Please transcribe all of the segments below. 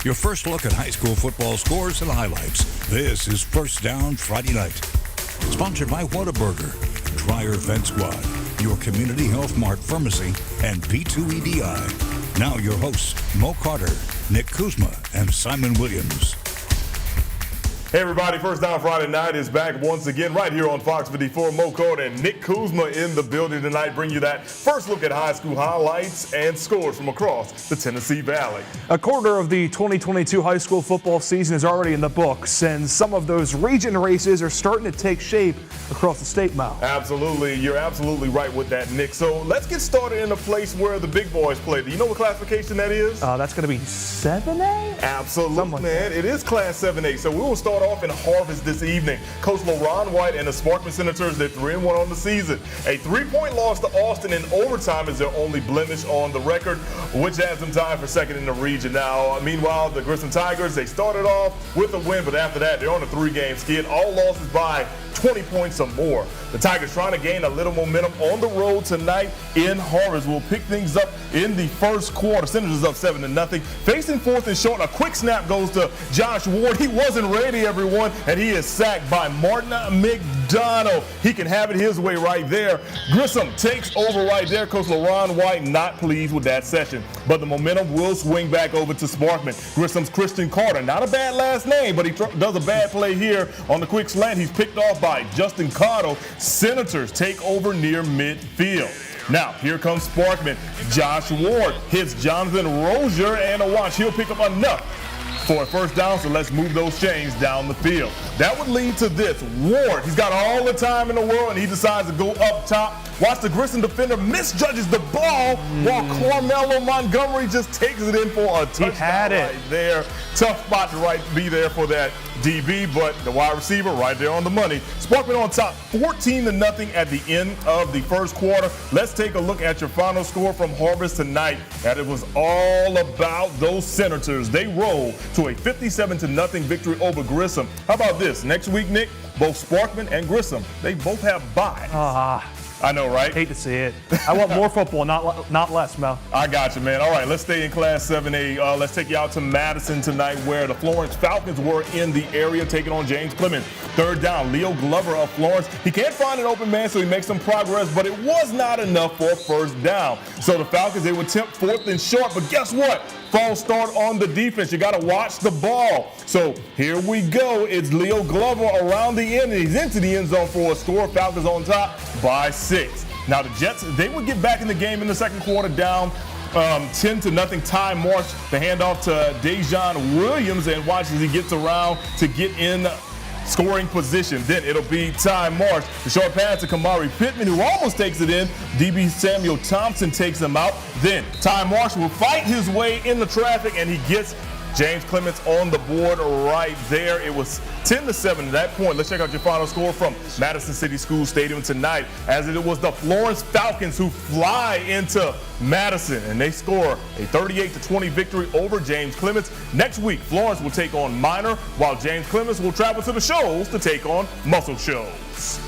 Your first look at high school football scores and highlights. This is First Down Friday Night. Sponsored by Whataburger, Dryer Vent Squad, your Community Health Mart Pharmacy, and P2EDI. Now your hosts, Mo Carter, Nick Kuzma, and Simon Williams. Hey everybody, First Down Friday Night is back once again right here on Fox 54. Mo Carter and Nick Kuzma in the building tonight, bring you that first look at high school highlights and scores from across the Tennessee Valley. A quarter of the 2022 high school football season is already in the books, and some of those region races are starting to take shape across the state, Mo. Absolutely. You're absolutely right with that, Nick. So let's get started in a place where the big boys play. Do you know what classification that is? That's going to be 7A? Absolutely, man. It is Class 7A. So we will start off in Harvest this evening. Coach LaRon White and the Sparkman Senators, they're 3-1 on the season. A 3-point loss to Austin in overtime is their only blemish on the record, which has them tied for second in the region. Now, meanwhile, the Grissom Tigers, they started off with a win, but after that, they're on a 3-game skid. All losses by 20 points or more. The Tigers trying to gain a little momentum on the road tonight in Harvest. We'll pick things up in the first quarter. Senators up 7-0. Facing fourth and short, a quick snap goes to Josh Ward. He wasn't ready, everyone, and he is sacked by Martin McDonald. He can have it his way right there. Grissom takes over right there. Coach LaRon White not pleased with that session, but the momentum will swing back over to Sparkman. Grissom's Christian Carter, not a bad last name, but he does a bad play here on the quick slant. He's picked off by Justin Cotto. Senators take over near midfield. Now, here comes Sparkman. Josh Ward hits Jonathan Rozier, and a watch. He'll pick up enough for a first down, so let's move those chains down the field. That would lead to this. Ward, he's got all the time in the world, and he decides to go up top. Watch the Grissom defender misjudges the ball while Carmelo Montgomery just takes it in for a touchdown. He had it right there. Tough spot to be there for that DB, but the wide receiver right there on the money. Sparkman on top, 14-0 at the end of the first quarter. Let's take a look at your final score from Harvest tonight. And it was all about those Senators. They roll to a 57-0 victory over Grissom. How about this? Next week, Nick, both Sparkman and Grissom, they both have byes. I know, right? Hate to see it. I want more football, not less, Mel. I got you, man. All right, let's stay in Class 7A. Let's take you out to Madison tonight, where the Florence Falcons were in the area taking on James Clemens. Third down, Leo Glover of Florence. He can't find an open man, so he makes some progress, but it was not enough for a first down. So the Falcons, they would attempt fourth and short, but guess what? False start on the defense. You got to watch the ball. So here we go. It's Leo Glover around the end, and he's into the end zone for a score. Falcons on top by 6. Now the Jets, they would get back in the game in the second quarter, down 10-0. Ty Marsh, the handoff to Dejon Williams, and watch as he gets around to get in scoring position. Then it'll be Ty Marsh. The short pass to Kamari Pittman, who almost takes it in. DB Samuel Thompson takes him out. Then Ty Marsh will fight his way in the traffic, and he gets James Clemens on the board right there. It was 10-7 at that point. Let's check out your final score from Madison City School Stadium tonight, as it was the Florence Falcons who fly into Madison, and they score a 38-20 victory over James Clemens. Next week, Florence will take on Minor, while James Clemens will travel to the Shoals to take on Muscle Shoals.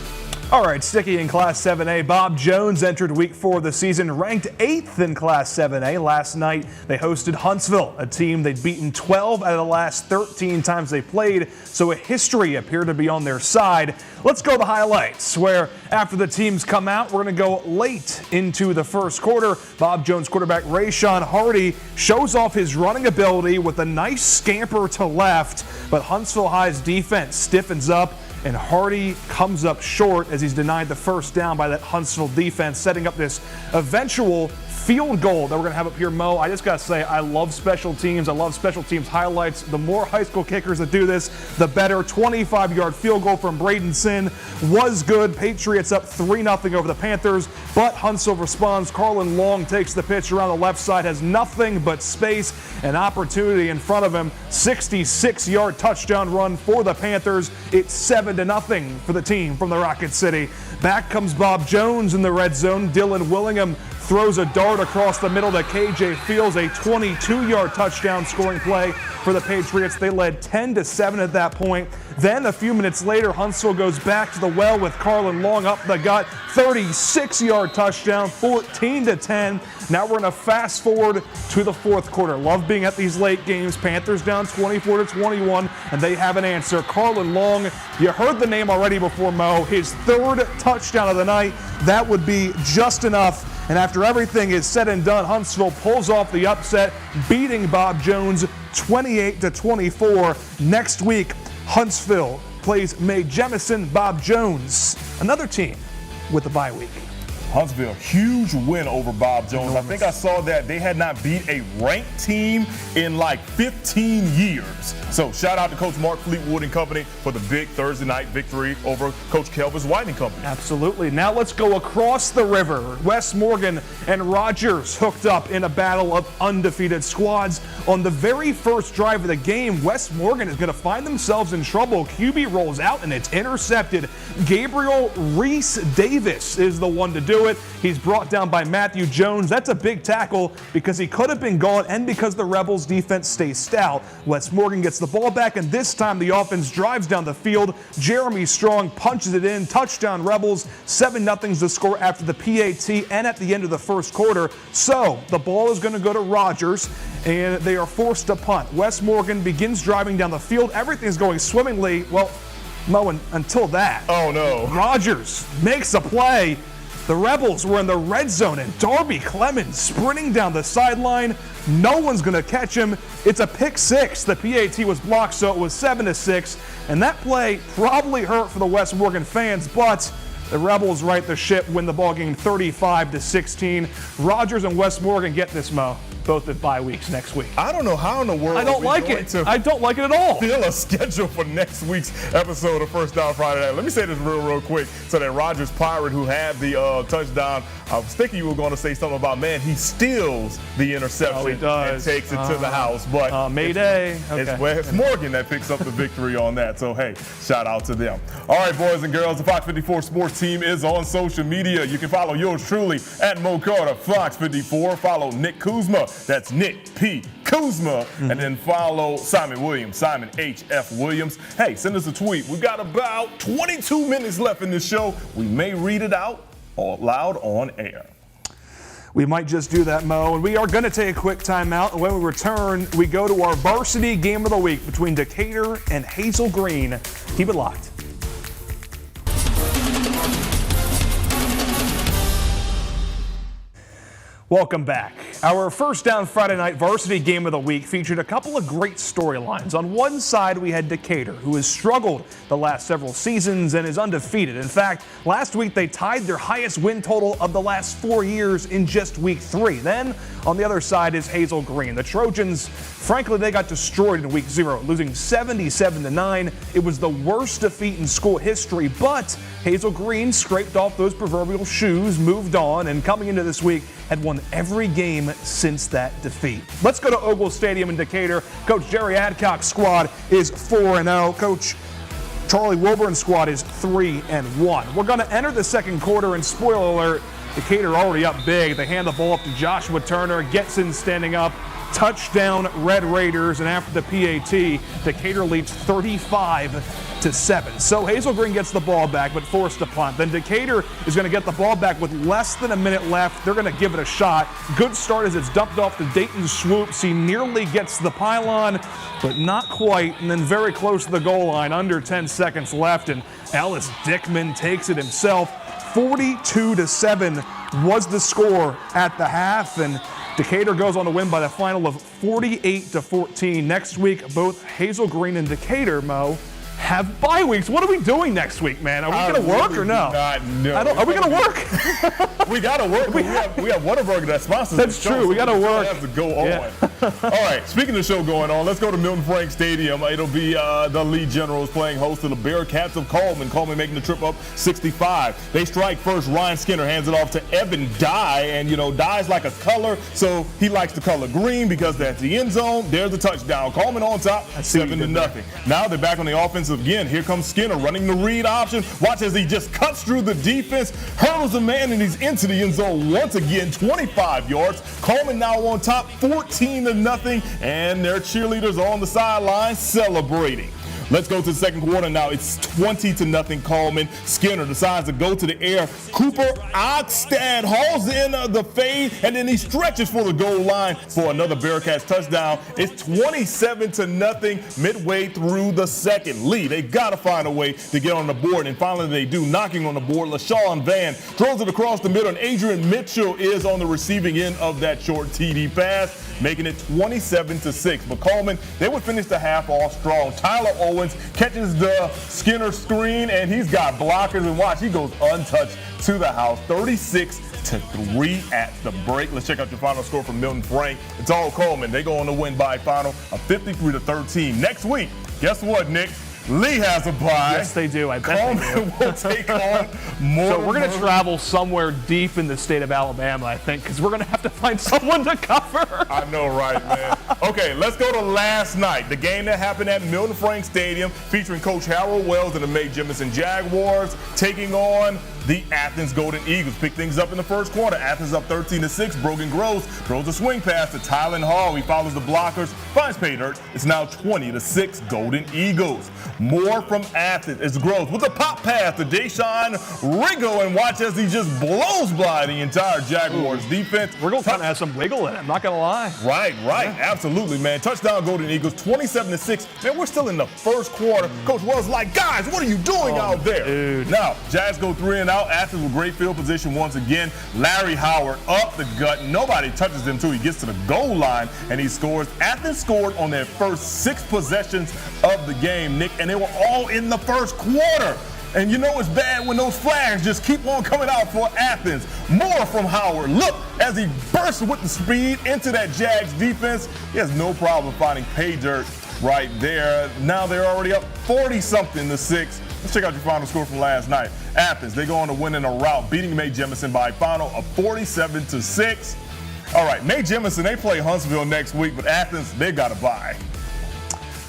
All right, sticky in Class 7A. Bob Jones entered week 4 of the season ranked 8th in Class 7A. Last night, they hosted Huntsville, a team they'd beaten 12 out of the last 13 times they played, so a history appeared to be on their side. Let's go to the highlights, where after the teams come out, we're going to go late into the first quarter. Bob Jones quarterback Rayshon Hardy shows off his running ability with a nice scamper to left, but Huntsville High's defense stiffens up, and Hardy comes up short as he's denied the first down by that Huntsville defense, setting up this eventual field goal that we're going to have up here, Mo. I just got to say, I love special teams. I love special teams highlights. The more high school kickers that do this, the better. 25-yard field goal from Braden Sin was good. Patriots up 3-0 over the Panthers, but Huntsville responds. Carlin Long takes the pitch around the left side, has nothing but space and opportunity in front of him. 66-yard touchdown run for the Panthers. It's 7-0 for the team from the Rocket City. Back comes Bob Jones in the red zone. Dylan Willingham throws a dart across the middle to KJ Fields, a 22-yard touchdown scoring play for the Patriots. They led 10-7 at that point. Then a few minutes later, Huntsville goes back to the well with Carlin Long up the gut. 36-yard touchdown, 14-10. Now we're going to fast forward to the fourth quarter. Love being at these late games. Panthers down 24-21, and they have an answer. Carlin Long, you heard the name already before, Mo. His third touchdown of the night. That would be just enough. And after everything is said and done, Huntsville pulls off the upset, beating Bob Jones 28-24. Next week, Huntsville plays Mae Jemison. Bob Jones, another team with a bye week. Huntsville, huge win over Bob Jones. I think I saw that they had not beat a ranked team in like 15 years. So shout out to Coach Mark Fleetwood and company for the big Thursday night victory over Coach Kelvis White and company. Absolutely. Now let's go across the river. West Morgan and Rogers hooked up in a battle of undefeated squads. On the very first drive of the game, West Morgan is going to find themselves in trouble. QB rolls out and it's intercepted. Gabriel Reese Davis is the one to do it. He's brought down by Matthew Jones. That's a big tackle because he could have been gone and because the Rebels defense stays stout. West Morgan gets the ball back, and this time the offense drives down the field. Jeremy Strong punches it in. Touchdown Rebels. 7-0's the score after the PAT and at the end of the first quarter. So the ball is going to go to Rogers, and they are forced to punt. West Morgan begins driving down the field. Everything's going swimmingly. Well, Mo, until that. Oh, no. Rogers makes a play. The Rebels were in the red zone, and Darby Clemens sprinting down the sideline. No one's going to catch him. It's a pick six. The PAT was blocked, so it was 7-6. And that play probably hurt for the West Morgan fans, but the Rebels right the ship, win the ball game 35-16. Rogers and West Morgan get this, Mo. Both at bye weeks next week. I don't know how in the world I don't like it. I don't like it at all. Still a schedule for next week's episode of First Down Friday Night. Let me say this real quick so that Rogers Pirate, who had the touchdown, I was thinking you were going to say something about, man, he steals the interception and takes it to the house. But Mayday. It's West Morgan that picks up the victory on that. So, hey, shout out to them. All right, boys and girls, the Fox 54 Sports team is on social media. You can follow yours truly at Mo Carter, Fox 54. Follow Nick Kuzma. That's Nick P. Kuzma. And then follow Simon Williams, Simon H.F. Williams. Hey, send us a tweet. We've got about 22 minutes left in this show. We may read it out loud on air. We might just do that, Mo. And we are going to take a quick timeout. And when we return, we go to our varsity game of the week between Decatur and Hazel Green. Keep it locked. Welcome back. Our First Down Friday Night Varsity Game of the Week featured a couple of great storylines. On one side, we had Decatur, who has struggled the last several seasons and is undefeated. In fact, last week they tied their highest win total of the last 4 years in just week 3. Then, on the other side is Hazel Green. The Trojans, frankly, they got destroyed in week 0, losing 77-9. It was the worst defeat in school history, but Hazel Green scraped off those proverbial shoes, moved on, and coming into this week had won every game since that defeat. Let's go to Ogle Stadium in Decatur. Coach Jerry Adcock's squad is 4-0. Coach Charlie Wilburn's squad is 3-1. We're going to enter the second quarter, and spoiler alert, Decatur already up big. They hand the ball up to Joshua Turner, gets in standing up. Touchdown Red Raiders, and after the PAT, Decatur leads 35-7. So Hazel Green gets the ball back, but forced to punt. Then Decatur is going to get the ball back with less than a minute left. They're going to give it a shot. Good start as it's dumped off to Dayton Swoops. He nearly gets the pylon, but not quite. And then very close to the goal line, under 10 seconds left, and Ellis Dickman takes it himself. 42-7 was the score at the half, and Decatur goes on to win by the final of 48-14. Next week, both Hazel Green and Decatur, Mo, have bye weeks. What are we doing next week, man? Are we going to work or no? Are we going to work? We got to work. We have Whataburger that sponsors That's the show. true. We got to work. Have to go on. All right. Speaking of the show going on, let's go to Milton Frank Stadium. It'll be the Lee Generals playing host to the Bearcats of Cullman. Cullman making the trip up 65. They strike first. Ryan Skinner hands it off to Evan Dye, and Dye's like a color, so he likes the color green because that's the end zone. There's the touchdown. Cullman on top, 7-0. Now they're back on the offense again. Here comes Skinner running the read option. Watch as he just cuts through the defense, hurdles a man, and he's into the end zone once again, 25 yards. Cullman now on top, 14-0, and their cheerleaders on the sideline celebrating. Let's go to the second quarter now. It's 20-0 Cullman. Skinner decides to go to the air. Cooper Oxtad hauls in the fade, and then he stretches for the goal line for another Bearcats touchdown. It's 27-0 midway through the second. Lee, they got to find a way to get on the board, and finally they do. Knocking on the board, LaShawn Van throws it across the middle, and Adrian Mitchell is on the receiving end of that short TD pass, making it 27-6. But Cullman, they would finish the half off strong. Tyler Owens catches the Skinner screen, and he's got blockers, and watch, he goes untouched to the house. 36-3 at the break. Let's check out your final score from Milton Frank. It's all Cullman. They go on to win by a final of 53-13. Next week, guess what, Nick? Lee has a bye. Yes, they do. I bet Cullman will take on more. So we're going to travel somewhere deep in the state of Alabama, I think, because we're going to have to find someone to cover. I know, right, man? Okay, let's go to last night. The game that happened at Milton Frank Stadium featuring Coach Harold Wells and the Mae Jemison Jaguars taking on the Athens Golden Eagles. Pick things up in the first quarter. Athens up 13-6. Brogan Groves throws a swing pass to Tylen Hall. He follows the blockers, finds pay dirt. It's now 20-6 Golden Eagles. More from Athens. It's Groves with a pop pass to Deshaun Riggo, and watch as he just blows by the entire Jaguars defense. Riggo kind of has some wiggle in it, I'm not going to lie. Right, absolutely, man. Touchdown Golden Eagles, 27-6. Man, we're still in the first quarter. Coach Wells like, guys, what are you doing out there? Dude. Now, Jags go 3 and out. Athens with great field position once again. Larry Howard up the gut. Nobody touches him until he gets to the goal line, and he scores. Athens scored on their first 6 possessions of the game, Nick, and they were all in the first quarter. And you know it's bad when those flags just keep on coming out for Athens. More from Howard. Look as he bursts with the speed into that Jags defense. He has no problem finding pay dirt right there. Now they're already up 40-something-6. Let's check out your final score from last night. Athens, they go on to win in a rout, beating Mae Jemison by a final of 47-6. All right, Mae Jemison, they play Huntsville next week, but Athens, they got a bye.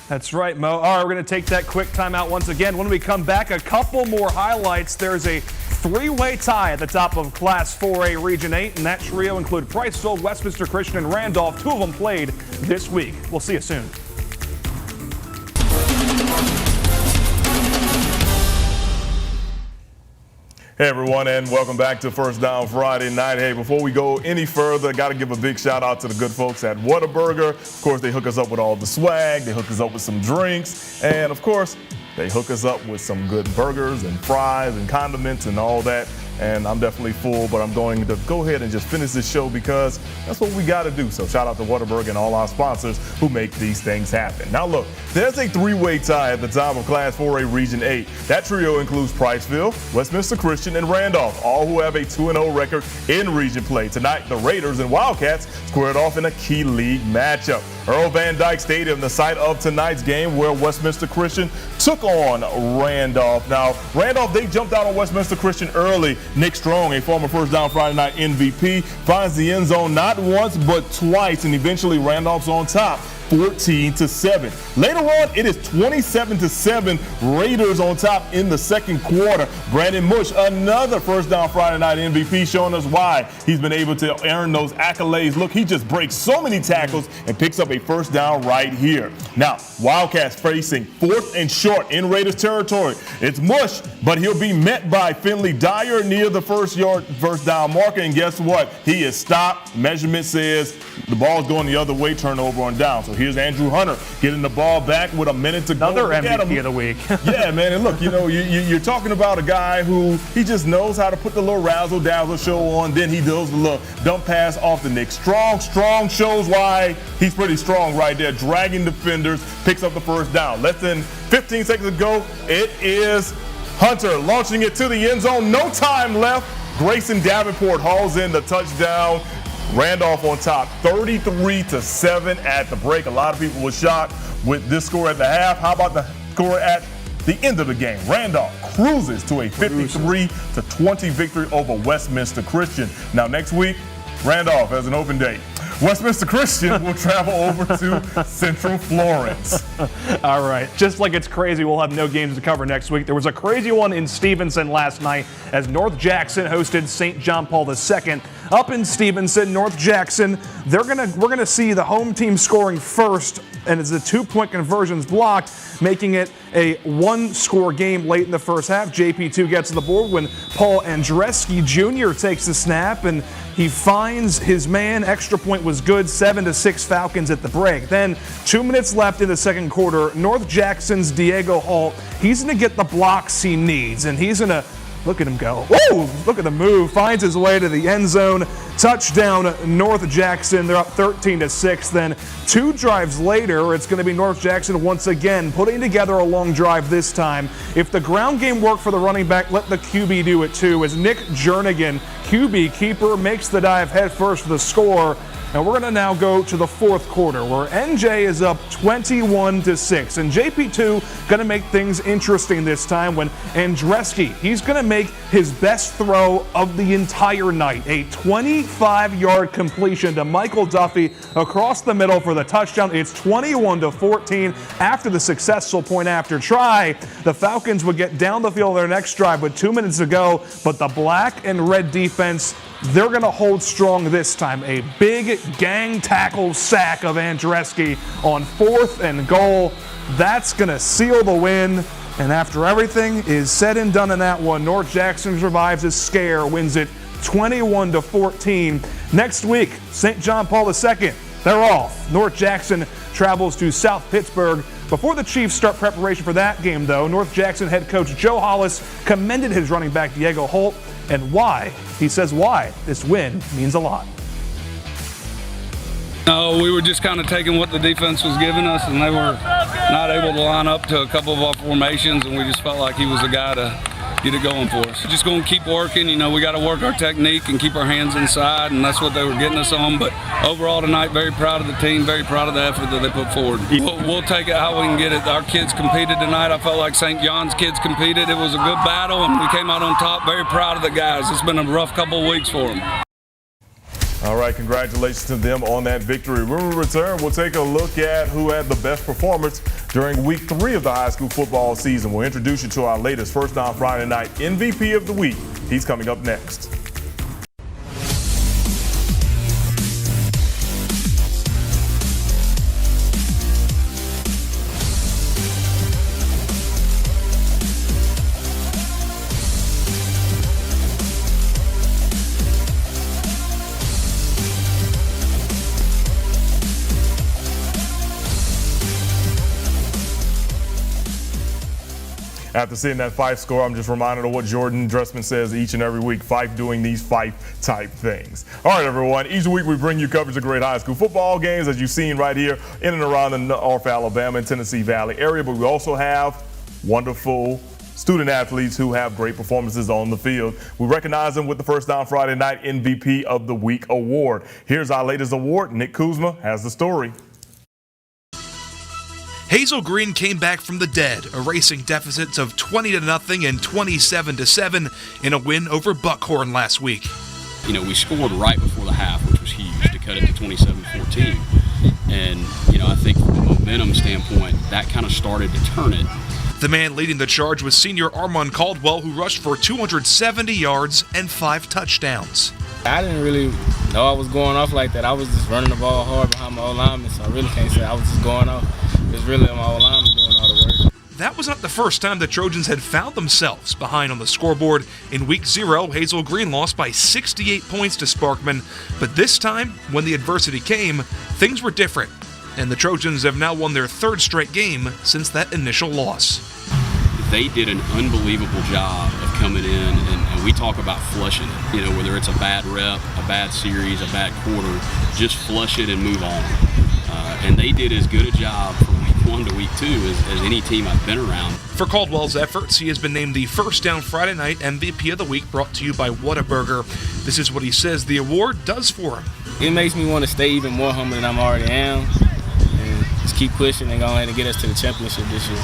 That's right, Mo. All right, we're going to take that quick timeout once again. When we come back, a couple more highlights. There's a 3-way tie at the top of Class 4A Region 8, and that trio include Priceville, Westminster Christian, and Randolph. 2 of them played this week. We'll see you soon. Hey everyone, and welcome back to First Down Friday Night. Hey, before we go any further, got to give a big shout out to the good folks at Whataburger. Of course, they hook us up with all the swag, they hook us up with some drinks, and of course, they hook us up with some good burgers and fries and condiments and all that. And I'm definitely full, but I'm going to go ahead and just finish this show because that's what we got to do. So shout out to Whataburger and all our sponsors who make these things happen. Now look, there's a 3-way tie at the top of Class 4A Region 8. That trio includes Priceville, Westminster Christian, and Randolph, all who have a 2-0 record in region play. Tonight, the Raiders and Wildcats squared off in a key league matchup. Earl Van Dyke Stadium, the site of tonight's game, where Westminster Christian took on Randolph. Now, Randolph, they jumped out on Westminster Christian early. Nick Strong, a former First Down Friday Night MVP, finds the end zone not once but twice, and eventually Randolph's on top, 14-7. Later on, it is 27-7. Raiders on top in the second quarter. Brandon Mush, another First Down Friday Night MVP, showing us why he's been able to earn those accolades. Look, he just breaks so many tackles and picks up a first down right here. Now, Wildcats facing 4th and short in Raiders territory. It's Mush, but he'll be met by Finley Dyer near the first down marker, and guess what? He is stopped. Measurement says the ball's going the other way, turnover on down. So here's Andrew Hunter getting the ball back with a minute to go. Another MVP of the week. Yeah, man. And look, you know, you're talking about a guy who he just knows how to put the little razzle-dazzle show on. Then he does the little dump pass off the Nick. Strong shows why he's pretty strong right there. Dragging defenders, picks up the first down. Less than 15 seconds to go. It is Hunter launching it to the end zone. No time left. Grayson Davenport hauls in the touchdown. Randolph on top, 33-7 at the break. A lot of people were shocked with this score at the half. How about the score at the end of the game? Randolph cruises to a 53-20 victory over Westminster Christian. Now next week, Randolph has an open date. Westminster Christian will travel over to Central Florence. All right. Just like it's crazy, we'll have no games to cover next week. There was a crazy one in Stevenson last night as North Jackson hosted St. John Paul II. Up in Stevenson, North Jackson, we're gonna see the home team scoring first and as the 2-point conversions blocked, making it a 1-score game late in the first half. JP2 gets to the board when Paul Andreski Jr. takes the snap, and he finds his man. Extra point was good, 7-6 Falcons at the break. Then 2 minutes left in the second quarter. North Jackson's Diego Holt, he's going to get the blocks he needs, and he's going to look at him go. Whoa! Look at the move. Finds his way to the end zone. Touchdown, North Jackson. They're up 13-6. Then 2 drives later, it's going to be North Jackson once again putting together a long drive this time. If the ground game worked for the running back, let the QB do it too. As Nick Jernigan, QB keeper, makes the dive head first for the score. And we're going to now go to the fourth quarter where NJ is up 21-6. And JP2 going to make things interesting this time when Andreski, he's going to make his best throw of the entire night. A 25-yard completion to Michael Duffy across the middle for the touchdown. It's 21-14 after the successful point after try. The Falcons would get down the field on their next drive with 2 minutes to go, but the black and red defense, they're going to hold strong this time. A big gang tackle sack of Andreski on 4th and goal. That's going to seal the win. And after everything is said and done in that one, North Jackson survives a scare, wins it 21-14. Next week, St. John Paul II, they're off. North Jackson travels to South Pittsburgh. Before the Chiefs start preparation for that game, though, North Jackson head coach Joe Hollis commended his running back Diego Holt, and why. He says why this win means a lot. No, we were just kind of taking what the defense was giving us, and they were not able to line up to a couple of our formations, and we just felt like he was the guy to get it going for us. Just going to keep working. You know, we got to work our technique and keep our hands inside, and that's what they were getting us on. But overall tonight, very proud of the team, very proud of the effort that they put forward. We'll take it how we can get it. Our kids competed tonight. I felt like St. John's kids competed. It was a good battle, and we came out on top. Very proud of the guys. It's been a rough couple of weeks for them. All right, congratulations to them on that victory. When we return, we'll take a look at who had the best performance during week 3 of the high school football season. We'll introduce you to our latest First Down Friday Night MVP of the week. He's coming up next. After seeing that Fife score, I'm just reminded of what Jordan Dressman says each and every week, Fife doing these Fife-type things. All right, everyone, each week we bring you coverage of great high school football games, as you've seen right here in and around the North Alabama and Tennessee Valley area, but we also have wonderful student athletes who have great performances on the field. We recognize them with the First Down Friday Night MVP of the Week award. Here's our latest award. Nick Kuzma has the story. Hazel Green came back from the dead, erasing deficits of 20-0 and 27-7 in a win over Buckhorn last week. You know, we scored right before the half, which was huge, to cut it to 27-14. And, you know, I think from a momentum standpoint, that kind of started to turn it. The man leading the charge was senior Armand Caldwell, who rushed for 270 yards and 5 touchdowns. I didn't really know I was going off like that. I was just running the ball hard behind my O-lineman, so I really can't say I was just going off. It's really my O-lineman doing all the work. That was not the first time the Trojans had found themselves behind on the scoreboard. In Week 0, Hazel Green lost by 68 points to Sparkman, but this time, when the adversity came, things were different, and the Trojans have now won their 3rd straight game since that initial loss. They did an unbelievable job of coming in, and we talk about flushing it. You know, whether it's a bad rep, a bad series, a bad quarter, just flush it and move on. And they did as good a job from week 1 to week 2 as any team I've been around. For Caldwell's efforts, he has been named the First Down Friday Night MVP of the Week, brought to you by Whataburger. This is what he says the award does for him. It makes me want to stay even more humble than I already am, and just keep pushing and go ahead and get us to the championship this year.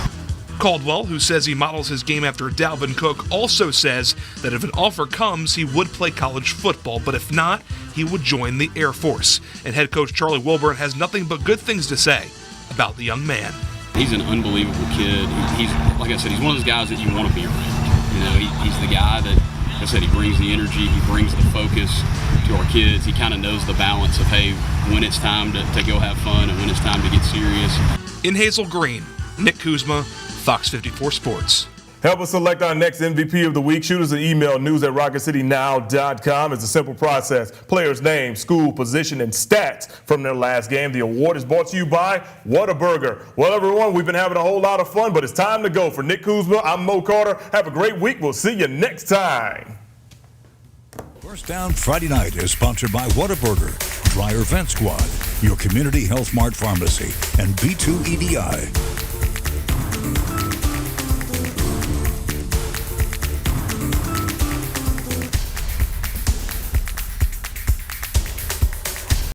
Caldwell, who says he models his game after Dalvin Cook, also says that if an offer comes, he would play college football, but if not, he would join the Air Force. And head coach Charlie Wilburn has nothing but good things to say about the young man. He's an unbelievable kid. He's, like I said, he's one of those guys that you want to be around. You know, he's the guy that I said, he brings the energy, he brings the focus to our kids. He kind of knows the balance of, hey, when it's time to go have fun and when it's time to get serious. In Hazel Green, Nick Kuzma, Fox 54 Sports. Help us select our next MVP of the week. Shoot us an email, news@rocketcitynow.com. It's a simple process. Player's name, school, position, and stats from their last game. The award is brought to you by Whataburger. Well, everyone, we've been having a whole lot of fun, but it's time to go. For Nick Kuzma, I'm Mo Carter. Have a great week. We'll see you next time. First Down Friday Night is sponsored by Whataburger, Dryer Vent Squad, your community health mart pharmacy, and B2 EDI.